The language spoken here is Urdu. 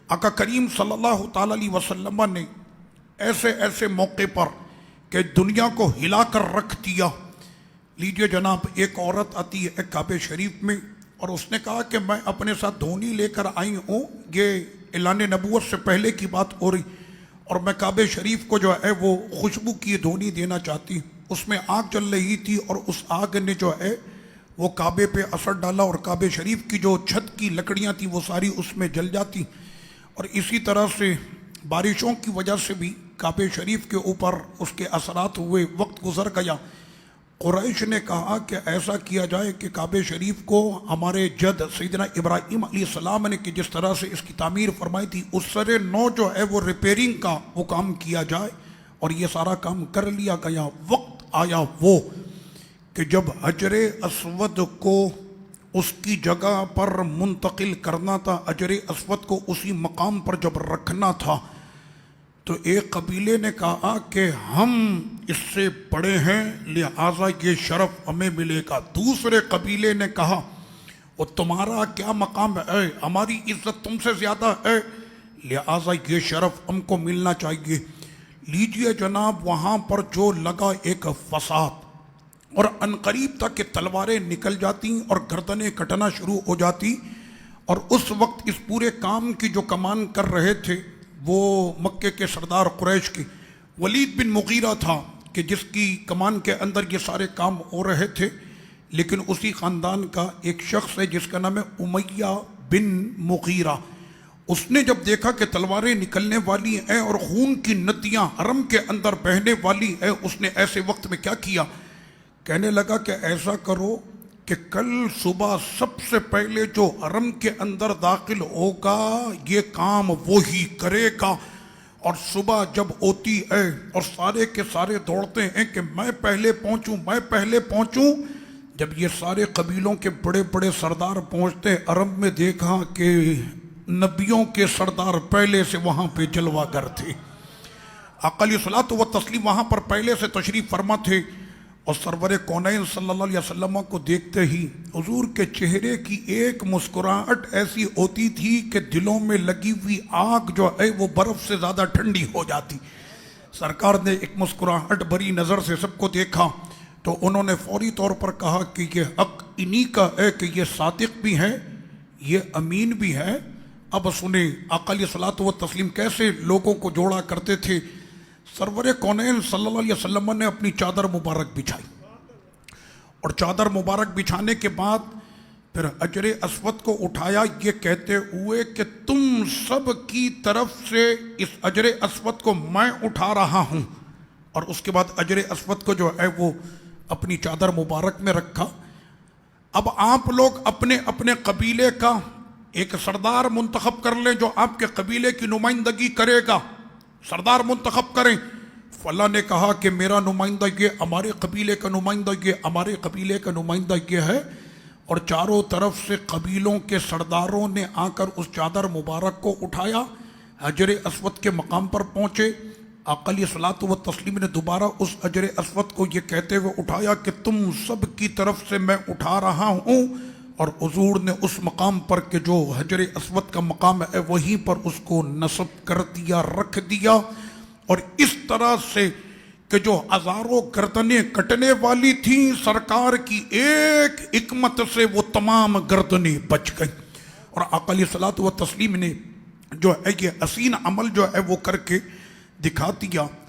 آقا کریم صلی اللہ تعالی علیہ وسلم نے ایسے ایسے موقع پر کہ دنیا کو ہلا کر رکھ دیا. لیجئے جناب، ایک عورت آتی ہے کعبہ شریف میں اور اس نے کہا کہ میں اپنے ساتھ دھونی لے کر آئی ہوں، یہ اعلان نبوت سے پہلے کی بات ہو رہی، اور میں کعبہ شریف کو جو ہے وہ خوشبو کی دھونی دینا چاہتی. اس میں آگ جل رہی تھی اور اس آگ نے جو ہے وہ کعبے پہ اثر ڈالا اور کعبہ شریف کی جو چھت کی لکڑیاں تھیں وہ ساری اس میں جل جاتی. اور اسی طرح سے بارشوں کی وجہ سے بھی کعبہ شریف کے اوپر اس کے اثرات ہوئے. وقت گزر گیا، قریش نے کہا کہ ایسا کیا جائے کہ کعبہ شریف کو ہمارے جد سیدنا ابراہیم علیہ السلام نے کہ جس طرح سے اس کی تعمیر فرمائی تھی اس سر نو جو ہے وہ ریپیرنگ کا وہ کام کیا جائے. اور یہ سارا کام کر لیا گیا. وقت آیا وہ کہ جب حجر اسود کو اس کی جگہ پر منتقل کرنا تھا، حجر اسود کو اسی مقام پر جب رکھنا تھا، تو ایک قبیلے نے کہا کہ ہم اس سے بڑے ہیں لہٰذا یہ شرف ہمیں ملے گا. دوسرے قبیلے نے کہا وہ تمہارا کیا مقام ہے، ہماری عزت تم سے زیادہ ہے لہٰذا یہ شرف ہم کو ملنا چاہیے. لیجئے جناب، وہاں پر جو لگا ایک فساد، اور عنقریب تک کہ تلواریں نکل جاتی اور گردنیں کٹنا شروع ہو جاتی. اور اس وقت اس پورے کام کی جو کمان کر رہے تھے وہ مکے کے سردار قریش کے ولید بن مغیرہ تھا کہ جس کی کمان کے اندر یہ سارے کام ہو رہے تھے. لیکن اسی خاندان کا ایک شخص ہے جس کا نام ہے امیہ بن مغیرہ. اس نے جب دیکھا کہ تلواریں نکلنے والی ہیں اور خون کی ندیاں حرم کے اندر بہنے والی ہیں، اس نے ایسے وقت میں کیا کیا، کہنے لگا کہ ایسا کرو کہ کل صبح سب سے پہلے جو حرم کے اندر داخل ہوگا یہ کام وہی کرے گا. اور صبح جب ہوتی ہے اور سارے کے سارے دوڑتے ہیں کہ میں پہلے پہنچوں میں پہلے پہنچوں. جب یہ سارے قبیلوں کے بڑے بڑے سردار پہنچتے حرم میں، دیکھا کہ نبیوں کے سردار پہلے سے وہاں پہ جلوہ گر تھے. آقا علیہ الصلوۃ والتسلیم وہاں پر پہلے سے تشریف فرما تھے. اور سرور کونین صلی اللہ علیہ وسلم کو دیکھتے ہی حضور کے چہرے کی ایک مسکراہٹ ایسی ہوتی تھی کہ دلوں میں لگی ہوئی آگ جو ہے وہ برف سے زیادہ ٹھنڈی ہو جاتی. سرکار نے ایک مسکراہٹ بری نظر سے سب کو دیکھا تو انہوں نے فوری طور پر کہا کہ یہ حق انہی کا ہے کہ یہ صادق بھی ہے، یہ امین بھی ہے. اب سنیں آقا علیہ الصلوۃ والتسلیم کیسے لوگوں کو جوڑا کرتے تھے. سرور کونین صلی اللہ علیہ وسلم نے اپنی چادر مبارک بچھائی، اور چادر مبارک بچھانے کے بعد پھر حجر اسود کو اٹھایا، یہ کہتے ہوئے کہ تم سب کی طرف سے اس حجر اسود کو میں اٹھا رہا ہوں. اور اس کے بعد حجر اسود کو جو ہے وہ اپنی چادر مبارک میں رکھا. اب آپ لوگ اپنے اپنے قبیلے کا ایک سردار منتخب کر لیں جو آپ کے قبیلے کی نمائندگی کرے گا. سردار منتخب کریں. فلاں نے کہا کہ میرا نمائندہ یہ، ہمارے قبیلے کا نمائندہ یہ، ہمارے قبیلے کا نمائندہ یہ ہے. اور چاروں طرف سے قبیلوں کے سرداروں نے آ کر اس چادر مبارک کو اٹھایا، حجر اسود کے مقام پر پہنچے. آقا علیہ الصلوۃ والتسلیم نے دوبارہ اس حجر اسود کو یہ کہتے ہوئے اٹھایا کہ تم سب کی طرف سے میں اٹھا رہا ہوں. اور حضور نے اس مقام پر کہ جو حجر اسود کا مقام ہے وہیں پر اس کو نصب کر دیا، رکھ دیا. اور اس طرح سے کہ جو ہزاروں گردنیں کٹنے والی تھیں، سرکار کی ایک حکمت سے وہ تمام گردنیں بچ گئیں. اور آقا علیہ الصلوۃ والتسلیم نے جو ہے یہ حسین عمل جو ہے وہ کر کے دکھا دیا.